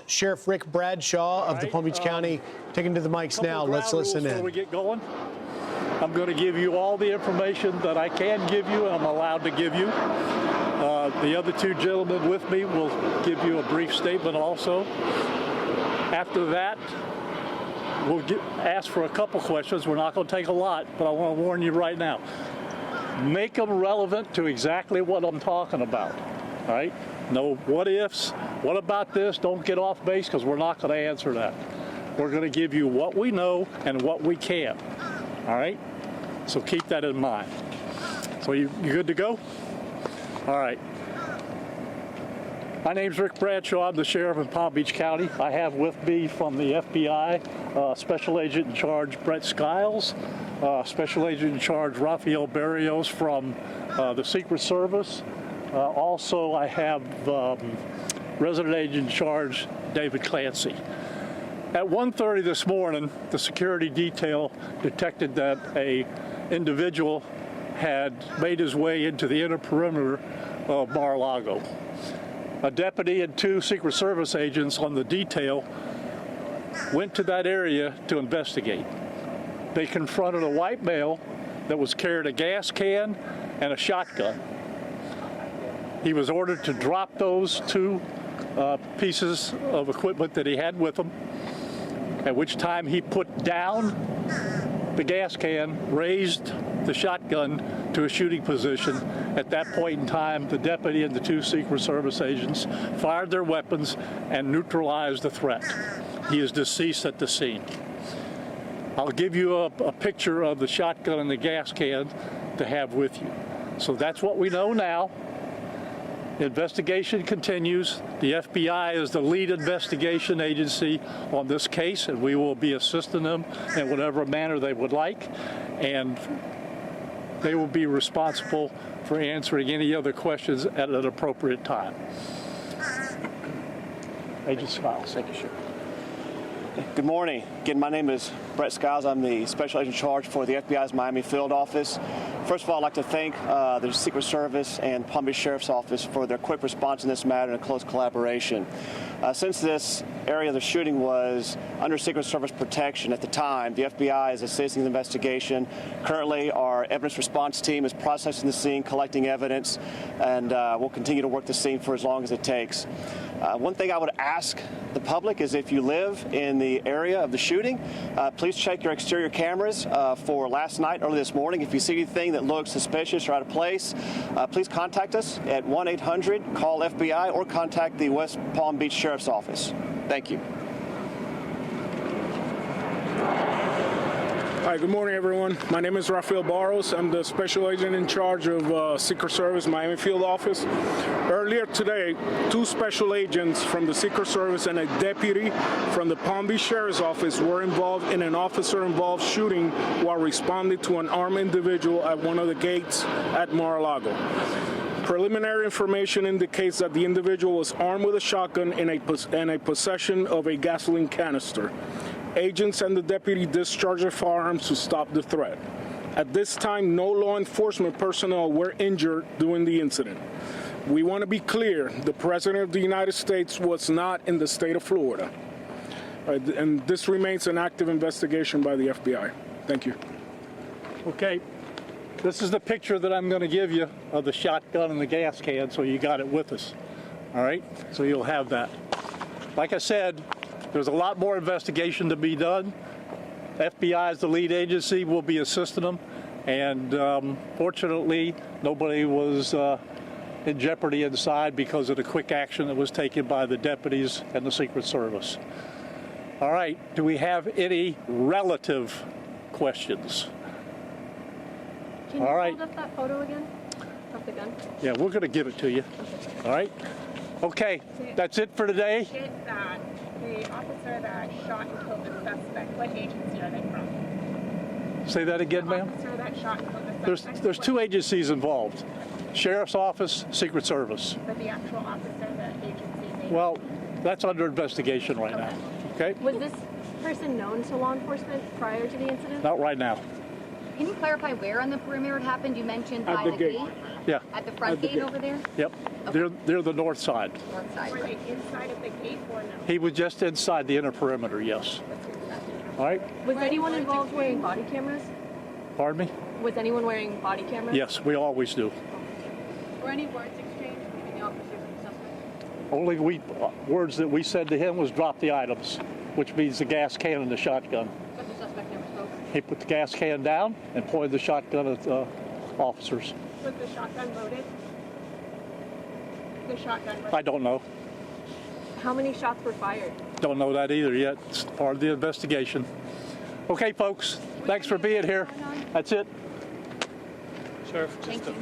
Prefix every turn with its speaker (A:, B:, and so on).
A: Sheriff Rick Bradshaw of the Palm Beach County taking to the mics now. Let's listen in.
B: Before we get going, I'm going to give you all the information that I can give you and I'm allowed to give you. The other two gentlemen with me will give you a brief statement also. After that, we'll ask for a couple questions. We're not going to take a lot, but I want to warn you right now. Make them relevant to exactly what I'm talking about, all right? No what ifs, what about this? Don't get off base because we're not going to answer that. We're going to give you what we know and what we can, all right? So keep that in mind. So you good to go? All right. My name's Rick Bradshaw. I'm the sheriff in Palm Beach County. I have with me from the FBI, Special Agent in Charge Brett Skiles, Special Agent in Charge Rafael Barrios from the Secret Service. Also, I have Resident Agent in Charge David Clancy. At 1:30 this morning, the security detail detected that a individual had made his way into the inner perimeter of Mar-A-Lago. A deputy and two Secret Service agents on the detail went to that area to investigate. They confronted a white male that was carrying a gas can and a shotgun. He was ordered to drop those two pieces of equipment that he had with him, at which time he put down the gas can, raised the shotgun to a shooting position. At that point in time, the deputy and the two Secret Service agents fired their weapons and neutralized the threat. He is deceased at the scene. I'll give you a picture of the shotgun and the gas can to have with you. So that's what we know now. The investigation continues. The FBI is the lead investigation agency on this case, and we will be assisting them in whatever manner they would like. And they will be responsible for answering any other questions at an appropriate time. Agent Skiles. Thank you, Sheriff.
C: Good morning. Again, my name is Brett Skiles. I'm the Special Agent in Charge for the FBI's Miami Field Office. First of all, I'd like to thank the Secret Service and Palm Beach Sheriff's Office for their quick response in this matter and close collaboration. Since this area of the shooting was under Secret Service protection at the time, the FBI is assisting the investigation. Currently, our evidence response team is processing the scene, collecting evidence, and we'll continue to work the scene for as long as it takes. One thing I would ask the public is if you live in the area of the shooting, please check your exterior cameras for last night, early this morning. If you see anything that looks suspicious or out of place, please contact us at 1-800-CALL-FBI or contact the West Palm Beach Sheriff's Office. Thank you.
D: Hi, good morning, everyone. My name is Rafael Barrios. I'm the Special Agent in Charge of Secret Service Miami Field Office. Earlier today, two special agents from the Secret Service and a deputy from the Palm Beach Sheriff's Office were involved in an officer-involved shooting while responding to an armed individual at one of the gates at Mar-A-Lago. Preliminary information indicates that the individual was armed with a shotgun and a possession of a gasoline canister. Agents and the deputy discharged their firearms to stop the threat. At this time, no law enforcement personnel were injured during the incident. We want to be clear, the President of the United States was not in the state of Florida. And this remains an active investigation by the FBI. Thank you.
B: Okay. This is the picture that I'm going to give you of the shotgun and the gas can, so you got it with us. All right? So you'll have that. Like I said, there's a lot more investigation to be done. FBI is the lead agency. We'll be assisting them. And fortunately, nobody was in jeopardy inside because of the quick action that was taken by the deputies and the Secret Service. All right. Do we have any relative questions?
E: Can you hold up that photo again of the gun?
B: Yeah, we're going to give it to you. All right? Okay, that's it for today.
F: The officer that shot and killed the suspect, what agency are they from?
B: Say that again, ma'am?
F: The officer that shot and killed the suspect.
B: There's two agencies involved. Sheriff's Office, Secret Service.
F: But the actual officer, the agency?
B: Well, that's under investigation right now. Okay?
E: Was this person known to law enforcement prior to the incident?
B: Not right now.
G: Can you clarify where on the perimeter it happened? You mentioned by the gate.
B: Yeah.
E: At the front gate over there?
B: Yep. They're the north side.
E: North side.
F: Were they inside of the gate or no?
B: He was just inside the inner perimeter, yes. All right.
E: Was anyone involved wearing body cameras?
B: Pardon me?
E: Was anyone wearing body cameras?
B: Yes, we always do.
E: Were any words exchanged between the officers and the suspect?
B: Only words that we said to him was drop the items, which means the gas can and the shotgun.
E: But the suspect never spoke?
B: He put the gas can down and pointed the shotgun at the officers.
F: Was the shotgun loaded? The shotgun was
B: I don't know.
E: How many shots were fired?
B: Don't know that either yet. It's part of the investigation. Okay, folks. Thanks for being here. That's it.
E: Thank you.